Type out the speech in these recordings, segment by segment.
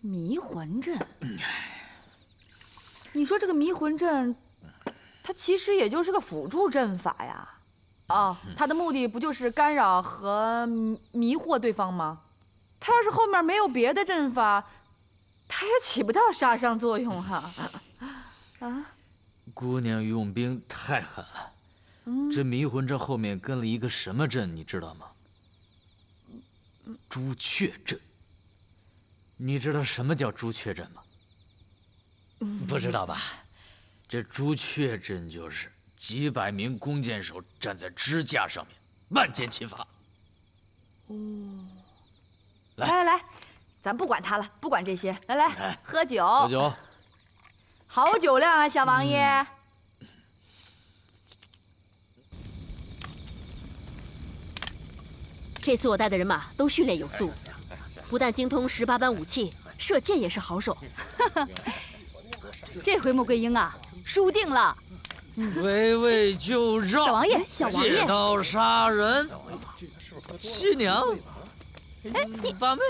迷魂阵。你说这个迷魂阵，它其实也就是个辅助阵法呀。哦，它的目的不就是干扰和迷惑对方吗？它要是后面没有别的阵法，它也起不到杀伤作用哈。啊！姑娘用兵太狠了。这迷魂阵后面跟了一个什么阵，你知道吗？朱雀阵。你知道什么叫朱雀阵吗？不知道吧？这朱雀阵就是几百名弓箭手站在支架上面，万箭齐发。哦，来，咱不管他了，不管这些，来，喝酒。喝酒。好酒量啊，小王爷。这次我带的人马都训练有素，不但精通18般武器，射箭也是好手。这回穆桂英啊，输定了。围魏救赵，小王爷，借刀杀人，七娘，哎，你八妹，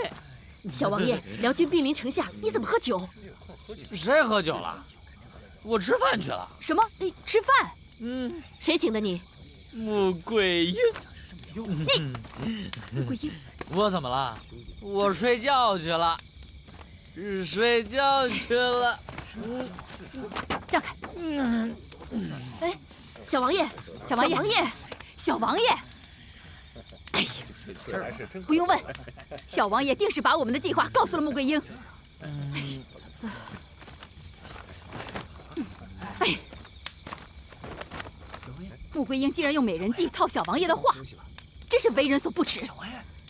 小王爷，辽军兵临城下，你怎么喝酒？谁喝酒了？我吃饭去了。什么？你吃饭？谁请的你？穆桂英。穆桂英，我怎么了？我睡觉去了，睡觉去了。让开！哎，小王爷，小王爷！哎呀，不用问，小王爷定是把我们的计划告诉了穆桂英。哎，穆桂英竟然用美人计套小王爷的话，真是为人所不齿。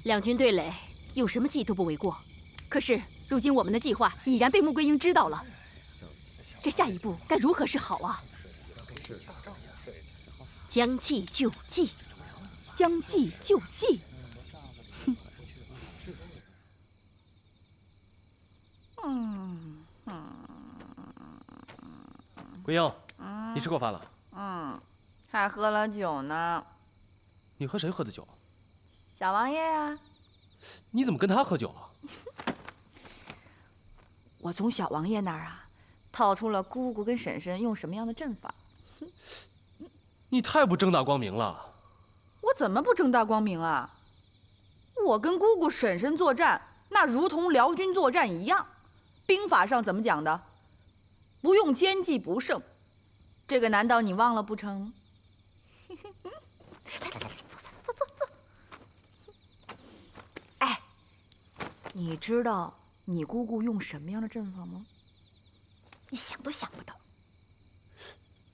两军对垒，有什么计都不为过。可是如今我们的计划已然被穆桂英知道了，这下一步该如何是好啊？将计就计，将计就计。桂英，你吃过饭了？还喝了酒呢。你和谁喝的酒？小王爷呀。你怎么跟他喝酒啊？我从小王爷那儿啊，套出了姑姑跟婶婶用什么样的阵法。你太不正大光明了。我怎么不正大光明啊？我跟姑姑婶婶作战，那如同辽军作战一样。兵法上怎么讲的？不用奸计不胜。这个难道你忘了不成？走。哎，你知道你姑姑用什么样的阵法吗？你想都想不到。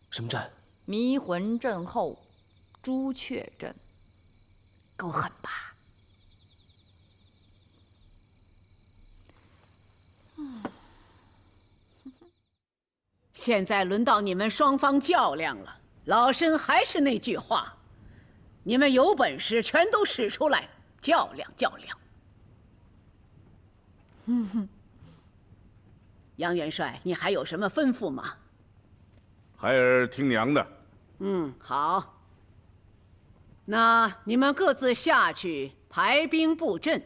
什么阵？迷魂阵后朱雀阵，够狠吧？现在轮到你们双方较量了。老身还是那句话，你们有本事全都使出来，较量较量。杨元帅，你还有什么吩咐吗？孩儿听娘的。好。那你们各自下去排兵布阵，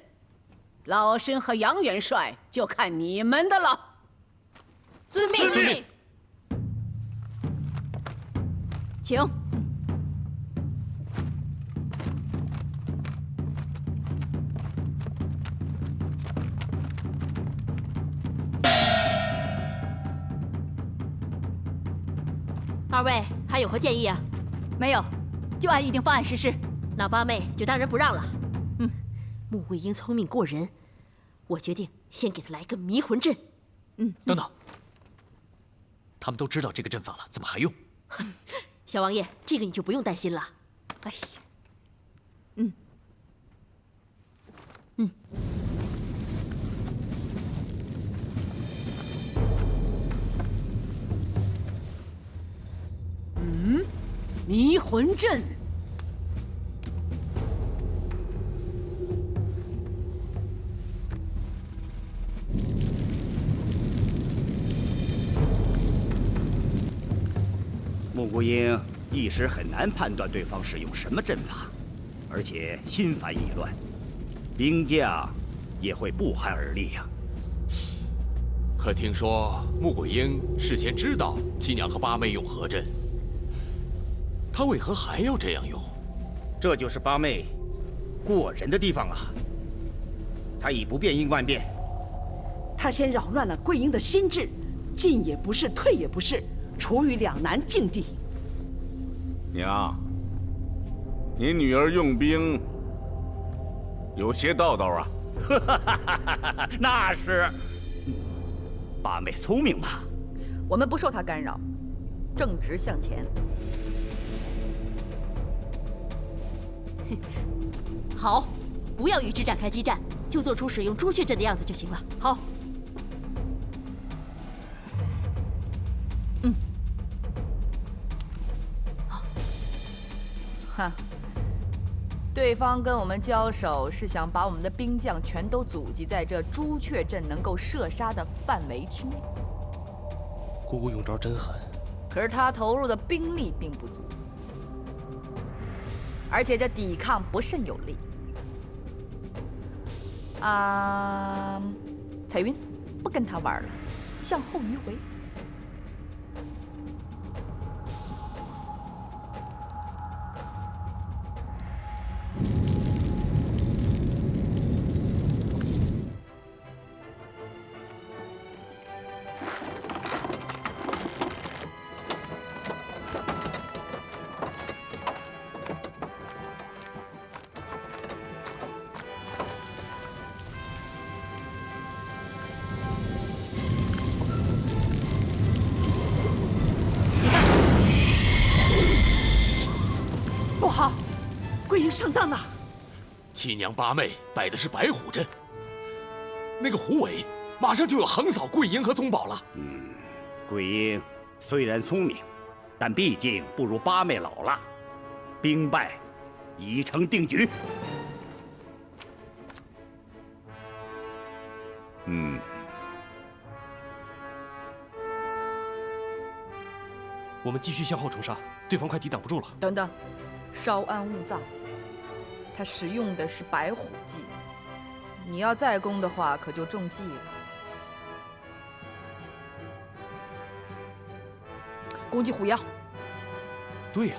老身和杨元帅就看你们的了。遵命。遵命。请。二位还有何建议啊？没有，就按预定方案实施。那八妹就当仁不让了。穆桂英聪明过人，我决定先给她来个迷魂阵。等等，他们都知道这个阵法了，怎么还用？小王爷，这个你就不用担心了。哎呀，迷魂阵。穆桂英一时很难判断对方使用什么阵法，而且心烦意乱，兵将也会不寒而栗呀。可听说穆桂英事先知道七娘和八妹用合阵，她为何还要这样用？这就是八妹过人的地方啊！她以不变应万变，她先扰乱了桂英的心智，进也不是，退也不是，处于两难境地。娘，你女儿用兵有些道道啊。那是。八妹聪明嘛。我们不受她干扰，正直向前。好，不要与之展开激战，就做出使用朱雀阵的样子就行了。好。哼，对方跟我们交手是想把我们的兵将全都阻击在这朱雀阵能够射杀的范围之内。姑姑用招真狠，可是他投入的兵力并不足，而且这抵抗不甚有力。彩云，不跟他玩了，向后迂回。不好，桂英上当了。七娘八妹摆的是白虎阵，那个虎尾马上就要横扫桂英和宗保了。桂英虽然聪明，但毕竟不如八妹老了，兵败已成定局。我们继续向后冲杀，对方快抵挡不住了。等等，稍安勿躁。他使用的是白虎计，你要再攻的话，可就中计了。攻击虎腰。对呀，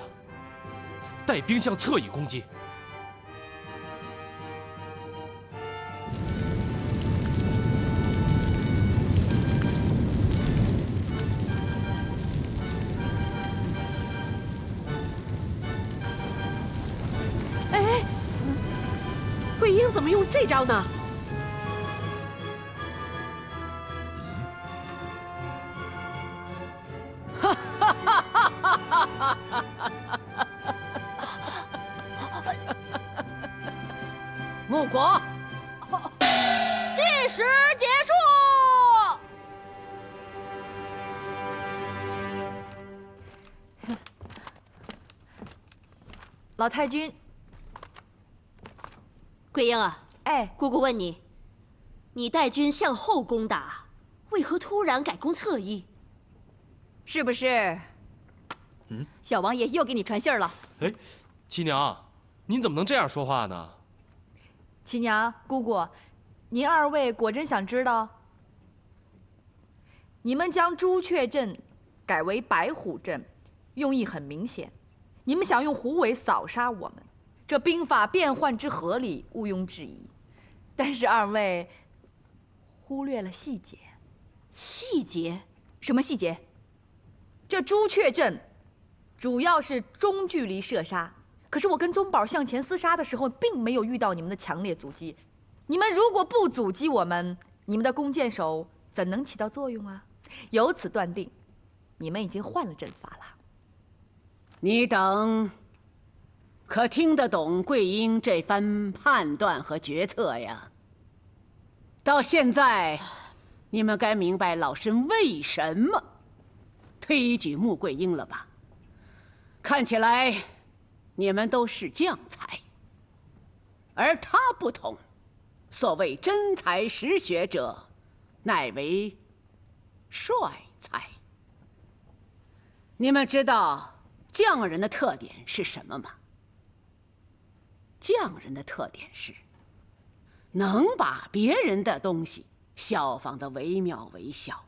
带兵向侧翼攻击。桂英怎么用这招呢？穆国，计时结束。老太君。桂英啊，哎，姑姑问你，你带军向后攻打，为何突然改攻侧翼？是不是？小王爷又给你传信儿了。哎，七娘，您怎么能这样说话呢？七娘、姑姑，您二位果真想知道？你们将朱雀阵改为白虎阵，用意很明显，你们想用虎尾扫杀我们。这兵法变换之合理，毋庸置疑。但是二位忽略了细节。细节？什么细节？这朱雀阵主要是中距离射杀，可是我跟宗保向前厮杀的时候，并没有遇到你们的强烈阻击。你们如果不阻击我们，你们的弓箭手怎能起到作用啊？由此断定，你们已经换了阵法了。你等可听得懂桂英这番判断和决策呀？到现在，你们该明白老身为什么推举穆桂英了吧？看起来你们都是将才，而他不同。所谓真才实学者，乃为帅才。你们知道匠人的特点是什么吗？匠人的特点是能把别人的东西效仿的惟妙惟肖，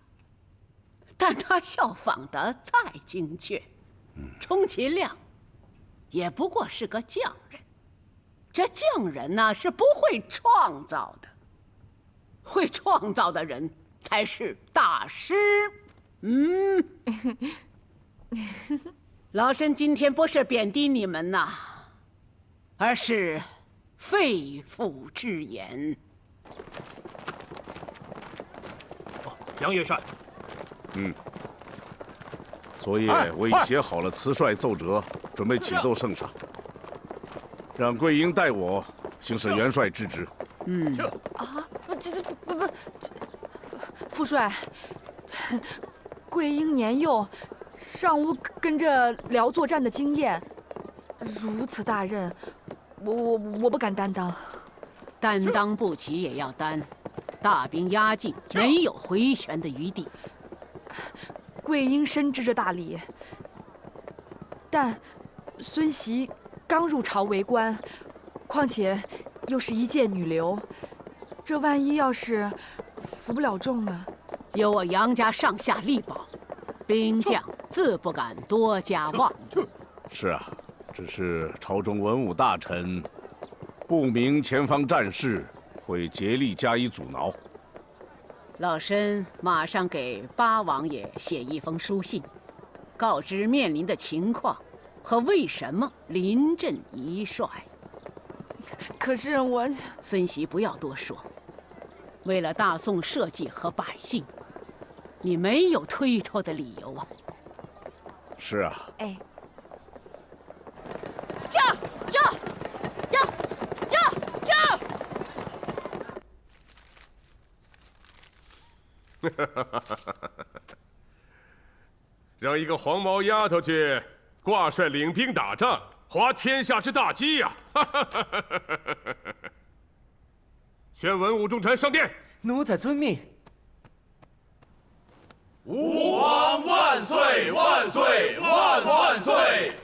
但他效仿的再精确，充其量也不过是个匠人。这匠人呢，是不会创造的，会创造的人才是大师。老身今天不是贬低你们呐，而是肺腑之言。杨元帅，昨夜我已写好了词帅奏折，准备启奏圣上，让桂英代我行使元帅之职。副帅，桂英年幼，尚无跟着辽作战的经验，如此大任，我不敢担当。担当不起也要担，大兵压境，没有回旋的余地。桂英深知这大理，但孙媳刚入朝为官，况且又是一介女流，这万一要是服不了众呢？有我杨家上下力保，兵将自不敢多加妄动。是啊，只是朝中文武大臣不明前方战事，会竭力加以阻挠。老身马上给八王爷写一封书信，告知面临的情况和为什么临阵一帅。可是我……孙媳不要多说，为了大宋社稷和百姓，你没有推脱的理由啊。是啊。哎，这！让一个黄毛丫头去挂帅领兵打仗，滑天下之大稽呀！宣文武重臣上殿。奴才遵命。吾皇万岁万岁万万岁！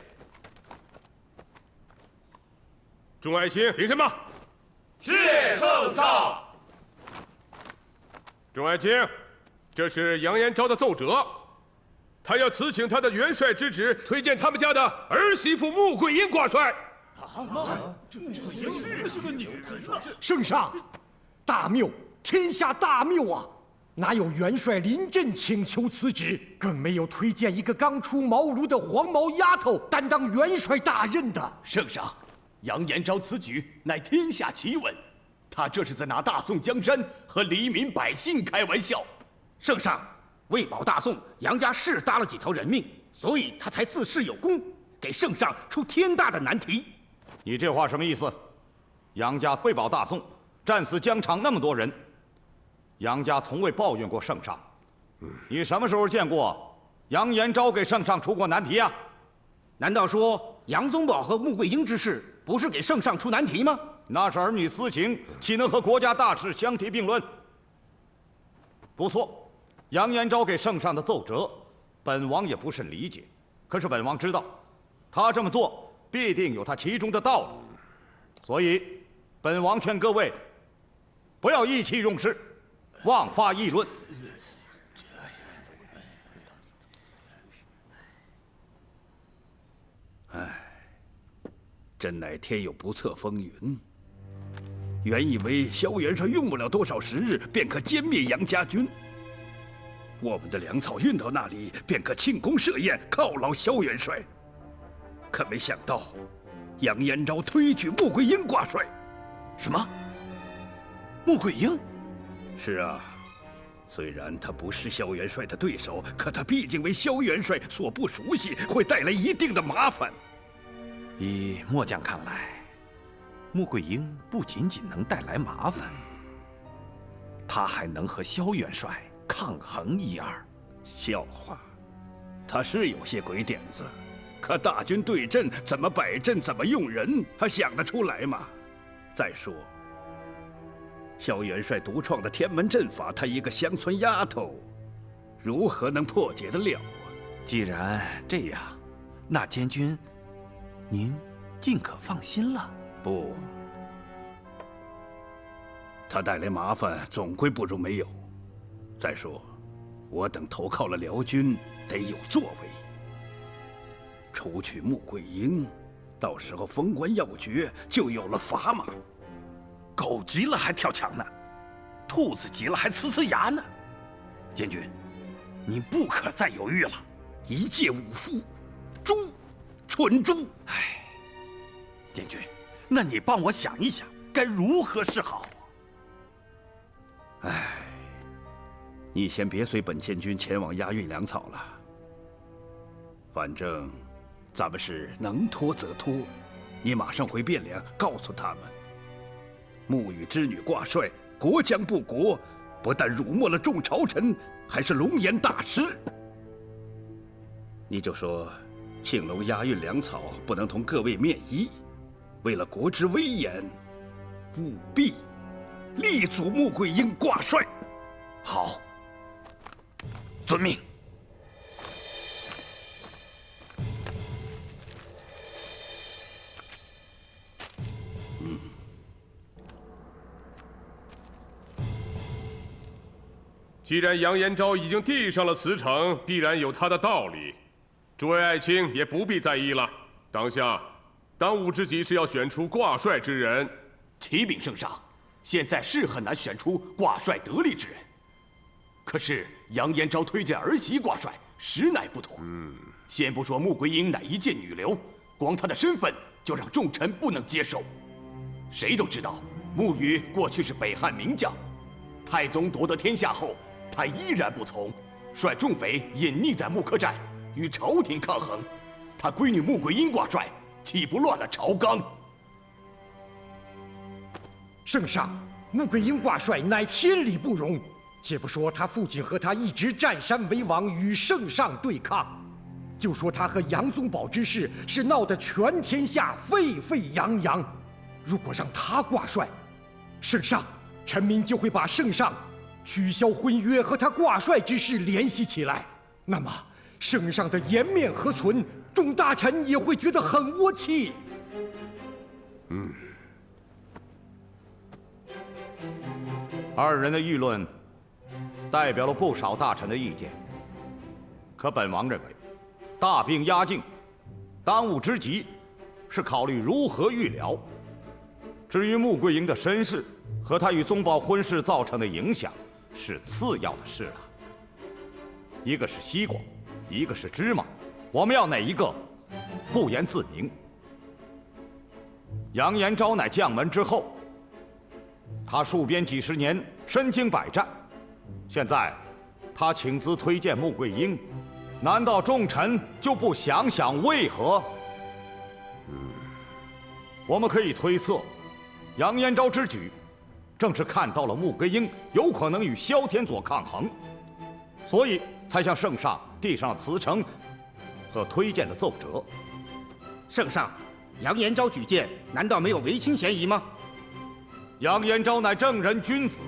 众爱卿，领什么？谢圣上。众爱卿，这是杨延昭的奏折，他要辞请他的元帅之职，推荐他们家的儿媳妇穆桂英挂帅。圣上，大谬，天下大谬啊！哪有元帅临阵请求辞职，更没有推荐一个刚出茅庐的黄毛丫头担当元帅大任的。圣上，杨延昭此举乃天下奇闻，他这是在拿大宋江山和黎民百姓开玩笑。圣上，为保大宋，杨家是搭了几条人命，所以他才自恃有功，给圣上出天大的难题。你这话什么意思？杨家为保大宋，战死疆场那么多人，杨家从未抱怨过圣上。你什么时候见过杨延昭给圣上出过难题啊？难道说杨宗保和穆桂英之事不是给圣上出难题吗？那是儿女私情，岂能和国家大事相提并论？不错。杨延昭给圣上的奏折，本王也不甚理解。可是本王知道，他这么做必定有他其中的道理，所以本王劝各位不要意气用事，妄发议论。真乃天有不测风云。原以为萧元帅用不了多少时日，便可歼灭杨家军。我们的粮草运到那里，便可庆功设宴，犒劳萧元帅。可没想到，杨延昭推举穆桂英挂帅。什么？穆桂英？是啊，虽然他不是萧元帅的对手，可他毕竟为萧元帅所不熟悉，会带来一定的麻烦。依末将看来，穆桂英不仅仅能带来麻烦，他还能和萧元帅抗衡一二。笑话，他是有些鬼点子，可大军对阵怎么摆阵，怎么用人，他想得出来吗？再说，萧元帅独创的天门阵法，他一个乡村丫头，如何能破解得了啊？既然这样，那监军，您尽可放心了。不，他带来麻烦总归不如没有。再说，我等投靠了辽军，得有作为。除去穆桂英，到时候封官要爵就有了砝码。狗急了还跳墙呢，兔子急了还呲呲牙呢。监军，你不可再犹豫了。一介武夫，猪，蠢猪！唉，监军，那你帮我想一想，该如何是好？唉，你先别随本监军前往押运粮草了。反正咱们是能拖则拖，你马上回汴梁告诉他们，沐雨之女挂帅，国将不国，不但辱没了众朝臣，还是龙颜大失。你就说，庆楼押运粮草不能同各位面议，为了国之威严，务必力阻穆桂英挂帅。好，遵命。既然杨延昭已经递上了辞呈，必然有他的道理。诸位爱卿也不必在意了。当下，当务之急是要选出挂帅之人。启禀圣上，现在是很难选出挂帅得力之人。可是杨延昭推荐儿媳挂帅，实乃不妥。先不说穆桂英乃一介女流，光她的身份就让众臣不能接受。谁都知道，穆羽过去是北汉名将，太宗夺得天下后，他依然不从，率众匪隐匿在木柯寨，与朝廷抗衡。他闺女穆桂英挂帅，岂不乱了朝纲？圣上，穆桂英挂帅乃天理不容。且不说他父亲和他一直占山为王，与圣上对抗，就说他和杨宗保之事是闹得全天下沸沸扬扬。如果让他挂帅，圣上，臣民就会把圣上取消婚约和他挂帅之事联系起来，那么圣上的颜面何存？众大臣也会觉得很窝气。二人的议论代表了不少大臣的意见，可本王认为，大病压境，当务之急是考虑如何预疗。至于穆桂英的身世和她与宗保婚事造成的影响，是次要的事了。一个是西瓜，一个是芝麻，我们要哪一个，不言自明。杨延昭乃将门之后，他戍边几十年，身经百战。现在，他请辞推荐穆桂英，难道众臣就不想想为何？我们可以推测，杨延昭之举，正是看到了穆桂英有可能与萧天佐抗衡，所以才向圣上递上了辞呈和推荐的奏折。圣上，杨延昭举荐，难道没有违亲嫌疑吗？杨延昭乃正人君子，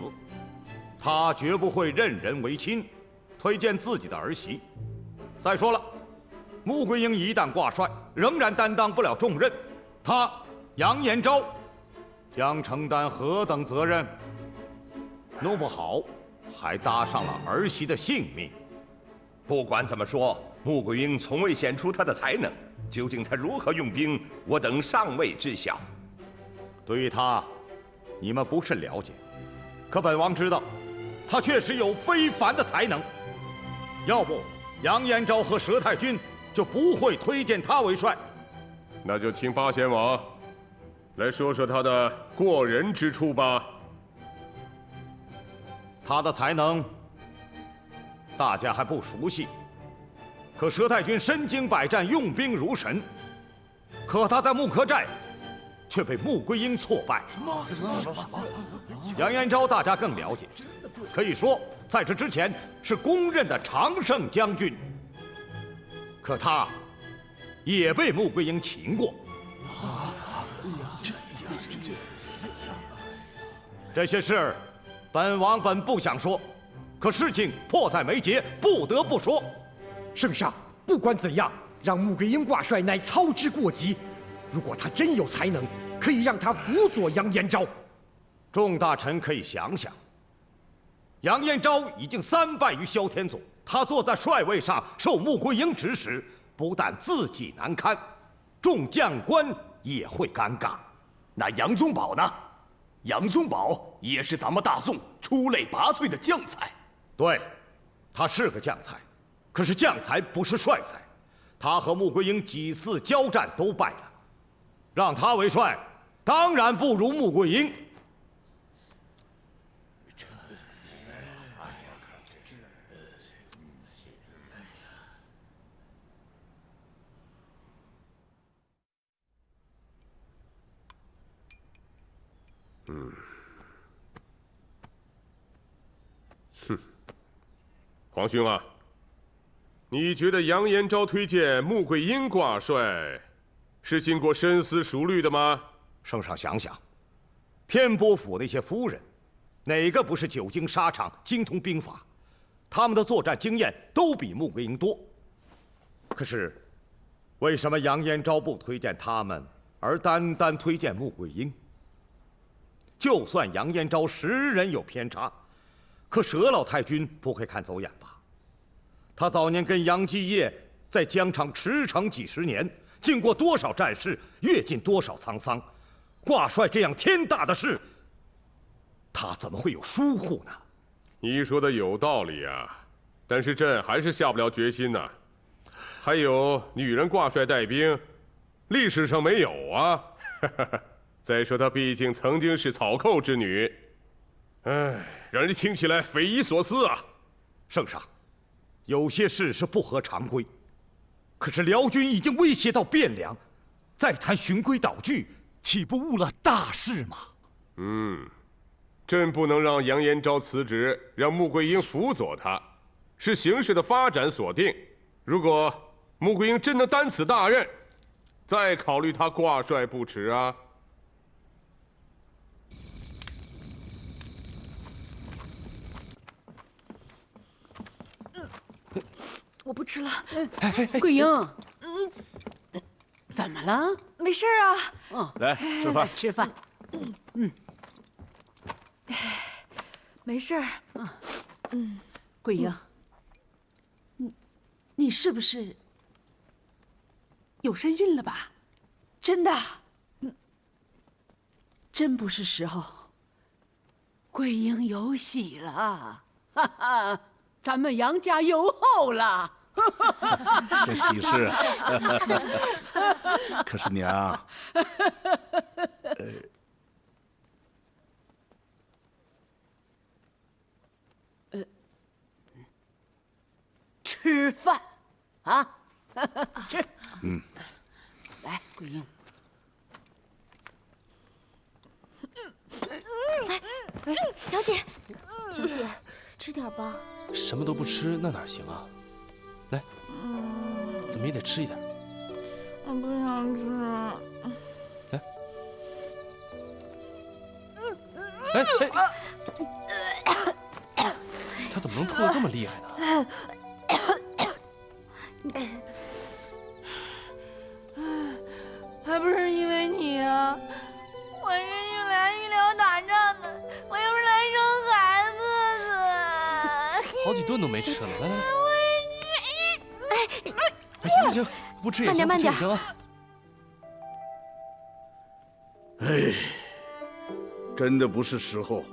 他绝不会任人唯亲，推荐自己的儿媳。再说了，穆桂英一旦挂帅，仍然担当不了重任，他杨延昭将承担何等责任？弄不好还搭上了儿媳的性命。不管怎么说，穆桂英从未显出她的才能，究竟她如何用兵，我等尚未知晓。对于她，你们不甚了解，可本王知道，他确实有非凡的才能。要不，杨延昭和佘太君就不会推荐他为帅。那就听八贤王来说说他的过人之处吧。他的才能，大家还不熟悉。可佘太君身经百战，用兵如神，可他在木柯寨却被穆桂英挫败。什么？杨延昭大家更了解，可以说在这之前是公认的常胜将军。可他也被穆桂英擒过。这些事，本王本不想说，可事情迫在眉睫，不得不说。圣上，不管怎样，让穆桂英挂帅乃操之过急。如果他真有才能，可以让他辅佐杨延昭。众大臣可以想想，杨延昭已经3败于萧天祖，他坐在帅位上受穆桂英指使，不但自己难堪，众将官也会尴尬。那杨宗保呢？杨宗保也是咱们大宋出类拔萃的将才。对，他是个将才，可是将才不是帅才。他和穆桂英几次交战都败了，让他为帅，当然不如穆桂英。皇兄啊，你觉得杨延昭推荐穆桂英挂帅，是经过深思熟虑的吗？圣上想想，天波府那些夫人，哪个不是久经沙场、精通兵法？他们的作战经验都比穆桂英多。可是，为什么杨延昭不推荐他们，而单推荐穆桂英？就算杨延昭识人有偏差，可佘老太君不会看走眼吧？他早年跟杨继业在疆场驰骋几十年，经过多少战事，阅尽多少沧桑，挂帅这样天大的事，他怎么会有疏忽呢？你说的有道理啊，但是朕还是下不了决心呐。还有女人挂帅带兵，历史上没有啊。再说她毕竟曾经是草寇之女，让人听起来匪夷所思啊。圣上，有些事是不合常规，可是辽军已经威胁到汴梁，再谈循规蹈矩，岂不误了大事吗？朕不能让杨延昭辞职，让穆桂英辅佐他，是形势的发展所定。如果穆桂英真能担此大任，再考虑他挂帅不迟啊。我不吃了。桂英，怎么了？没事啊。来吃饭。吃饭。没事。桂英，你是不是有身孕了吧？真的？真不是时候。桂英有喜了，哈哈，咱们杨家有后了。是喜事啊。可是娘，吃饭啊，吃。来，桂英。小姐，小姐，吃点吧。什么都不吃，那哪行啊？来，怎么也得吃一点。我不想吃。来，他怎么能吐得这么厉害呢？还不是因为你啊！我是用来医疗打仗的，我又不是来生孩子的。好几顿都没吃了，来来来。哎，行行行，不吃也行，慢点不吃也行啊。真的不是时候。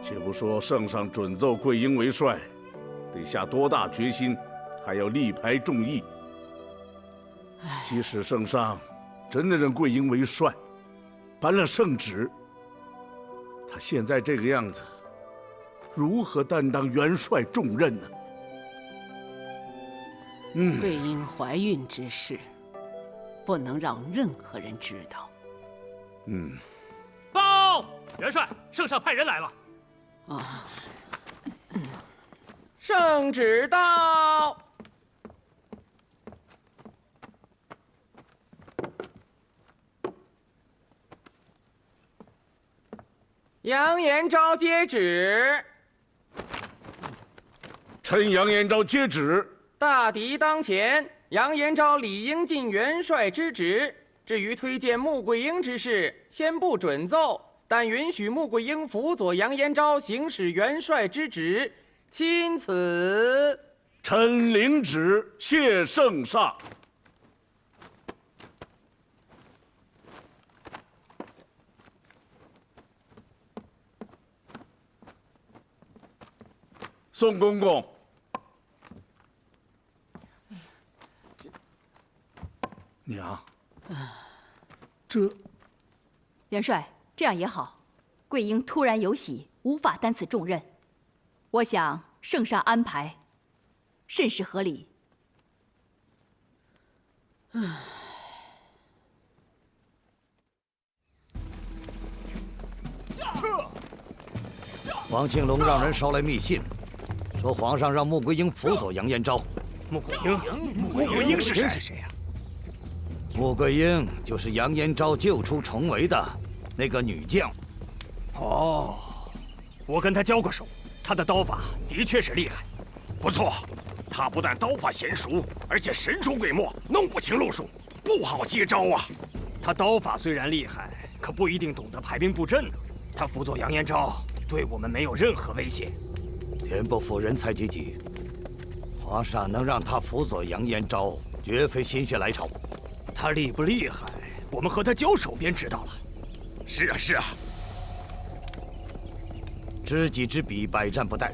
且不说圣上准奏桂英为帅，得下多大决心，还要力排众议。即使圣上真的认桂英为帅，颁了圣旨，他现在这个样子，如何担当元帅重任呢？桂英怀孕之事，不能让任何人知道。报，元帅，圣上派人来了。圣旨到。杨延昭接旨。臣杨延昭接旨。大敌当前，杨延昭理应尽元帅之职。至于推荐穆桂英之事，先不准奏，但允许穆桂英辅佐杨延昭行使元帅之职，钦此。臣领旨，谢圣上。宋公公，娘，这元帅，这样也好。桂英突然有喜，无法担此重任，我想圣上安排甚是合理。王庆龙让人捎来密信，说皇上让穆桂英辅佐杨延昭。穆桂英是谁呀？穆桂英就是杨延昭救出重围的那个女将。哦，我跟他交过手，他的刀法的确是厉害。不错，他不但刀法娴熟，而且神出鬼没，弄不清路数，不好接招啊。他刀法虽然厉害，可不一定懂得排兵布阵呢。他辅佐杨延昭，对我们没有任何威胁。田伯夫人才济济，皇上能让他辅佐杨延昭，绝非心血来潮。他厉不厉害，我们和他交手便知道了。是啊，是啊。知己知彼，百战不殆；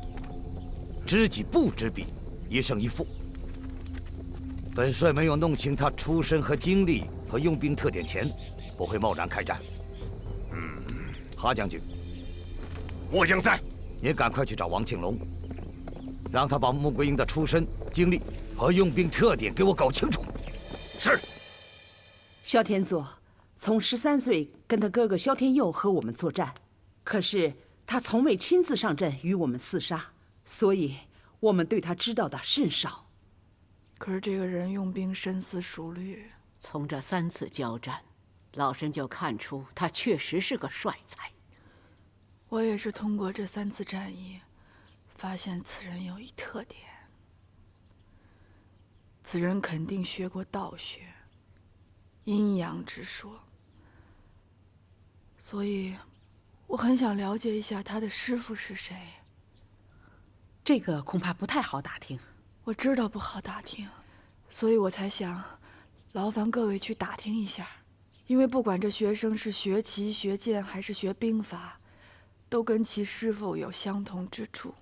知己不知彼，一胜一负。本帅没有弄清他出身和经历和用兵特点前，不会贸然开战。哈将军，末将在。您赶快去找王庆龙，让他把穆桂英的出身、经历和用兵特点给我搞清楚。是。萧天佐从13岁跟他哥哥萧天佑和我们作战，可是他从未亲自上阵与我们厮杀，所以我们对他知道的甚少。可是这个人用兵深思熟虑，从这3次交战，老身就看出他确实是个帅才。我也是通过这3次战役，发现此人有一特点：此人肯定学过道学、阴阳之说，所以我很想了解一下他的师傅是谁。这个恐怕不太好打听。我知道不好打听，所以我才想劳烦各位去打听一下，因为不管这学生是学骑、学剑还是学兵法，都跟其师傅有相同之处。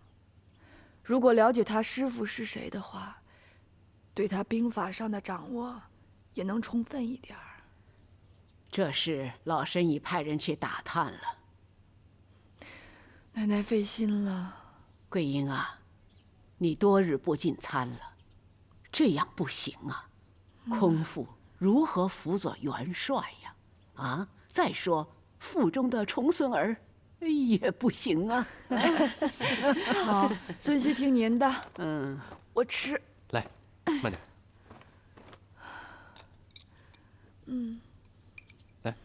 如果了解他师傅是谁的话，对他兵法上的掌握也能充分一点儿。这事老身已派人去打探了。奶奶费心了。桂英啊，你多日不进餐了，这样不行啊。空腹如何辅佐元帅呀？啊，再说腹中的重孙儿也不行啊。好，孙熙听您的。我吃。来，慢点。来。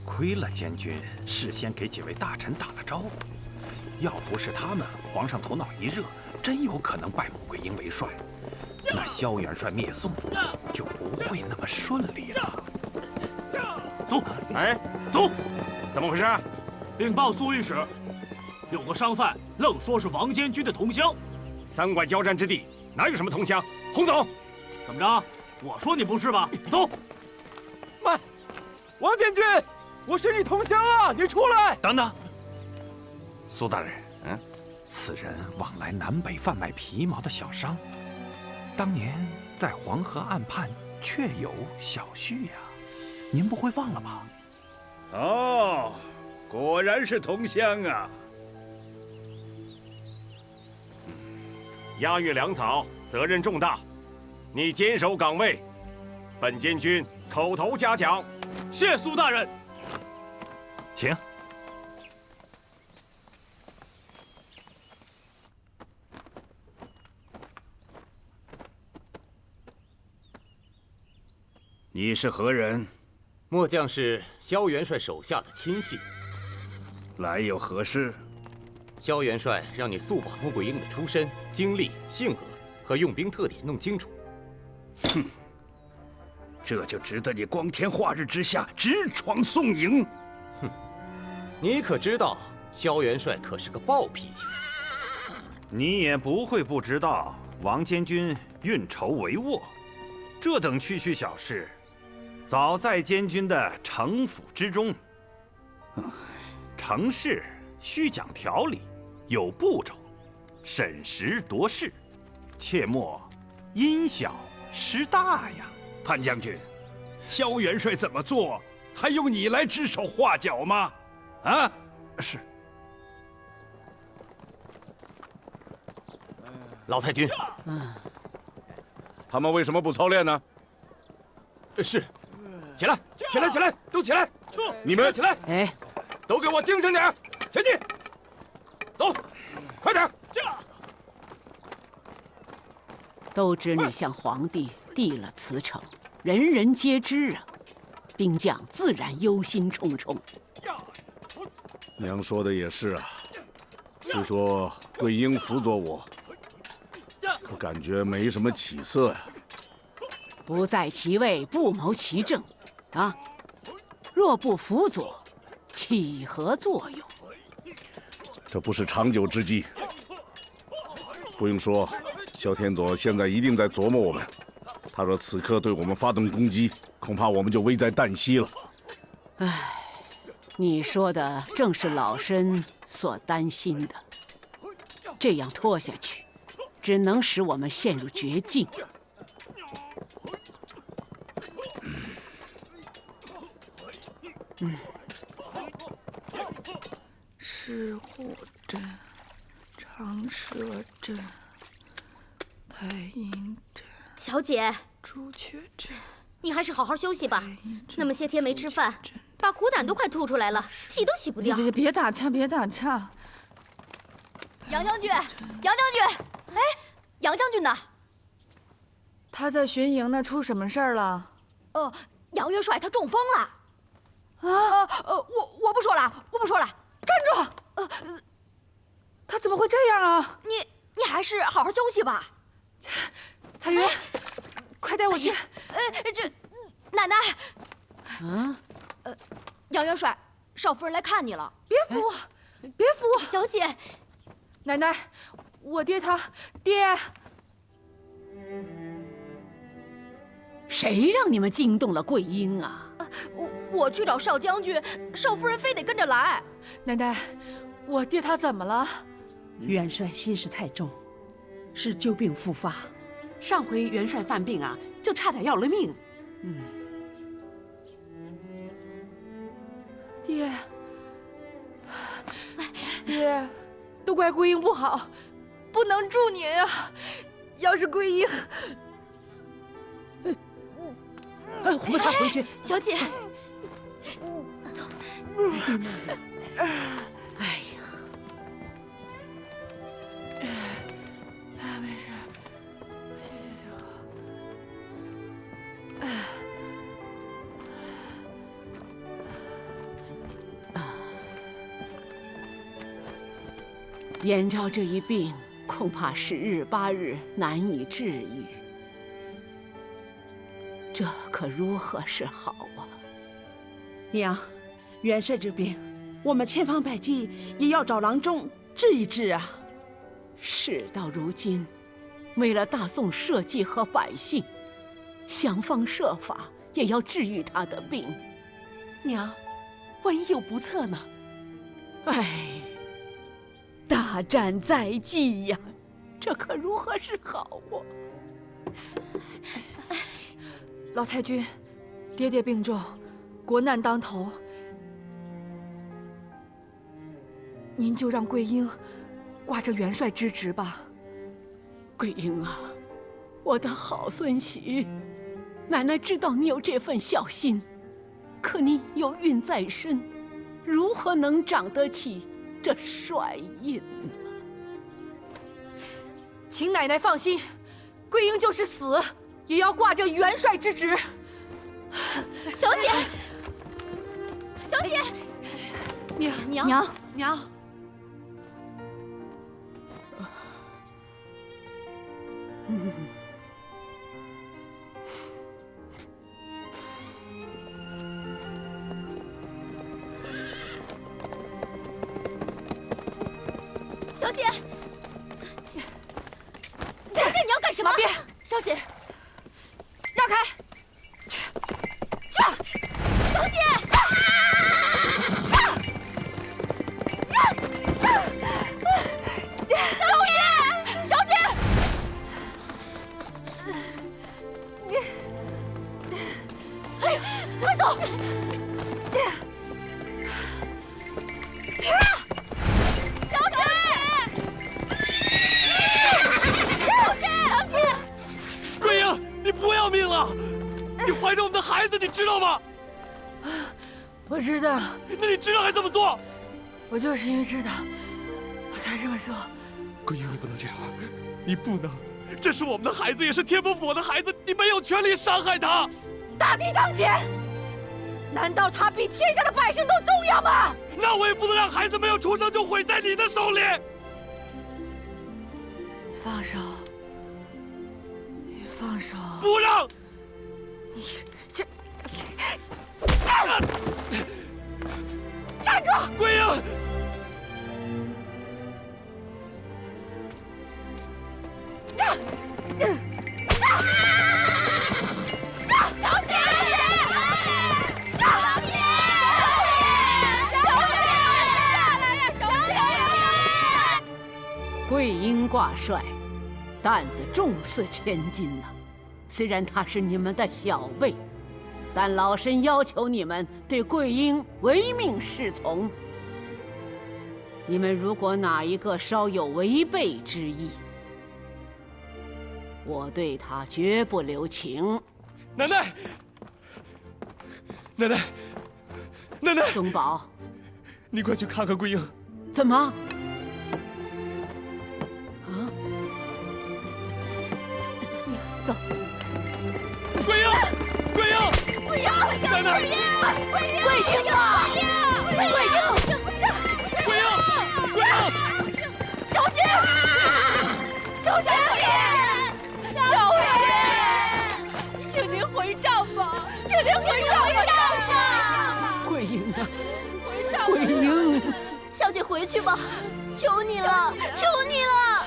亏了监军事先给几位大臣打了招呼，要不是他们，皇上头脑一热，真有可能拜穆桂英为帅，那萧元帅灭宋就不会那么顺利了。走，走，怎么回事？禀报苏御史，有个商贩愣说是王监军的同乡。3馆交战之地，哪有什么同乡？轰走！怎么着？我说你不是吧？走！慢，王监军，我是你同乡啊！你出来！等等，苏大人，此人往来南北贩卖皮毛的小商，当年在黄河岸畔确有小婿呀，您不会忘了吧？哦，果然是同乡啊！押运粮草责任重大，你坚守岗位，本监军口头嘉奖。谢苏大人。请。你是何人？末将是萧元帅手下的亲信。来有何事？萧元帅让你速把穆桂英的出身、经历、性格和用兵特点弄清楚。哼，这就值得你光天化日之下直闯宋营。哼，你可知道萧元帅可是个暴脾气？你也不会不知道，王监军运筹帷幄，这等区区小事，早在监军的城府之中。成事须讲条理，有步骤，审时度势，切莫因小失大呀。潘将军，萧元帅怎么做，还用你来指手画脚吗？啊？是。老太君，他们为什么不操练呢？是，起来，起来，起来，都起来！你们起来！哎，都给我精神点，前进！走，快点！都知你向皇帝递了辞呈，人人皆知啊，兵将自然忧心忡忡。娘说的也是啊，虽说桂英辅佐我，可感觉没什么起色呀。不在其位，不谋其政，啊，若不辅佐，起何作用？这不是长久之计。不用说，萧天佐现在一定在琢磨我们。他若此刻对我们发动攻击，恐怕我们就危在旦夕了。唉，你说的正是老身所担心的。这样拖下去，只能使我们陷入绝境。石虎镇、长蛇镇、太阴镇。小姐，朱雀镇，你还是好好休息吧。那么些天没吃饭，把苦胆都快吐出来了，洗都洗不掉。别打岔，别打岔。杨将军，杨将军，哎，杨将军呢？他在巡营呢，出什么事儿了？杨元帅他中风了。我不说了，我不说了。站住！他怎么会这样啊？你还是好好休息吧。彩云，快带我去。这奶奶。杨元帅，少夫人来看你了。别扶我，别扶我，小姐。奶奶，我爹他爹。谁让你们惊动了桂英啊？我去找少将军，少夫人非得跟着来。奶奶，我爹他怎么了？元帅心事太重，是旧病复发。上回元帅犯病啊，就差点要了命。爹，都怪桂英不好，不能助您啊！要是桂英，扶他回去。小姐，走。哎呀，没事，行。延昭这一病，恐怕10日8日难以治愈。这可如何是好啊！娘，元帅这病，我们千方百计也要找郎中治一治啊。事到如今，为了大宋社稷和百姓，想方设法也要治愈他的病。娘，万一有不测呢？哎，大战在即呀，这可如何是好啊！老太君，爹爹病重，国难当头，您就让桂英挂着元帅之职吧。桂英啊，我的好孙媳，奶奶知道你有这份孝心，可你有孕在身，如何能长得起这帅印呢？请奶奶放心，桂英就是死，也要挂着元帅之职。小姐，小姐，娘，小姐，小姐，你要干什么？别，小姐，让开！小姐，小姐，哎呀，快走！桂英，你不要命了！你怀着我们的孩子，你知道吗？我知道。那你知道还这么做？我就是因为知道，我才这么说。桂英，你不能这样，你不能！这是我们的孩子，也是天波府的孩子，你没有权利伤害他。大敌当前，难道他比天下的百姓都重要吗？那我也不能让孩子没有出生就毁在你的手里。放手！你放手！不让！你这站住！桂英！小姐！桂英挂帅，担子重似千斤呐。虽然他是你们的小辈，但老身要求你们对桂英唯命是从。你们如果哪一个稍有违背之意，我对他绝不留情。奶奶，奶奶，奶奶，宗宝，你快去看看桂英。怎么？啊？走。桂英，桂英，桂英，奶奶，桂英啊！桂英，桂英，桂英，小姐，小姐，小姐，请您回帐吧，请您回帐吧。桂英啊，桂英，小姐回去吧，求你了，求你了，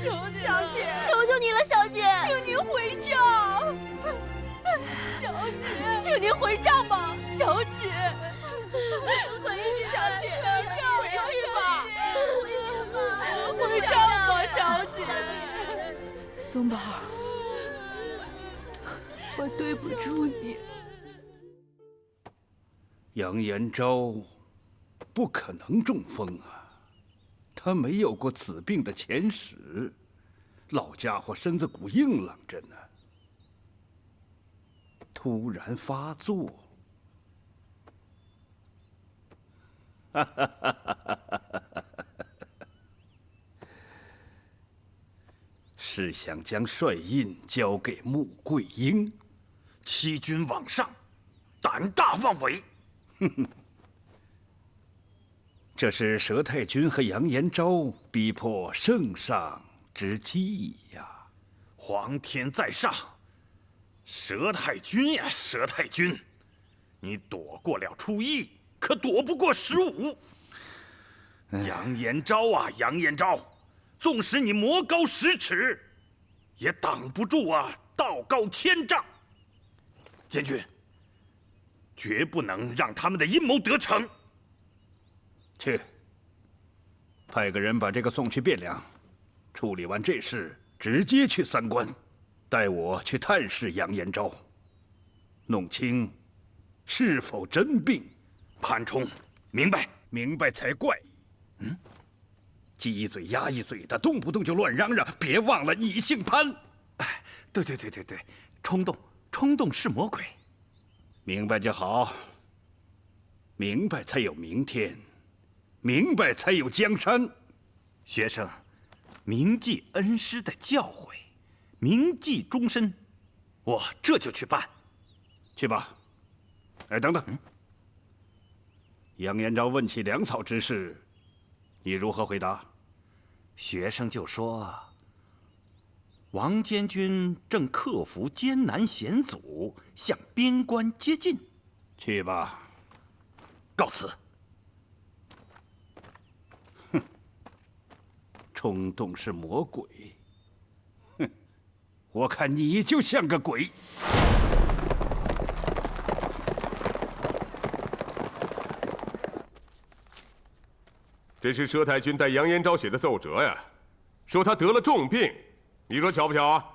求你了，小姐，求求你了，小姐，请您回帐，小姐，请您回帐吧，小姐，回去，小姐，回去吧，回帐吧，小姐。宗宝，我对不住你。杨延昭不可能中风啊，他没有过此病的前史，老家伙身子骨硬朗着呢，突然发作，是想将帅印交给穆桂英，欺君罔上，胆大妄为。哼哼，这是佘太君和杨延昭逼迫圣上之计呀！皇天在上，佘太君呀，佘太君，你躲过了初一，可躲不过15。杨延昭啊，杨延昭，纵使你魔高10尺，也挡不住啊道高千丈。监军，绝不能让他们的阴谋得逞。去，派个人把这个送去汴梁，处理完这事，直接去三关，带我去探视杨延昭，弄清是否真病。潘冲，明白？明白才怪。鸡一嘴鸭一嘴的，动不动就乱嚷嚷。别忘了你姓潘。哎，对，冲动是魔鬼。明白就好。明白才有明天，明白才有江山。学生铭记恩师的教诲，铭记终身。我这就去办。去吧。哎，等等。杨延昭问起粮草之事，你如何回答？学生就说：王监军正克服艰难险阻，向边关接近。去吧，告辞。哼，冲动是魔鬼。哼，我看你就像个鬼。这是佘太君代杨延昭写的奏折呀，说他得了重病，你说巧不巧啊？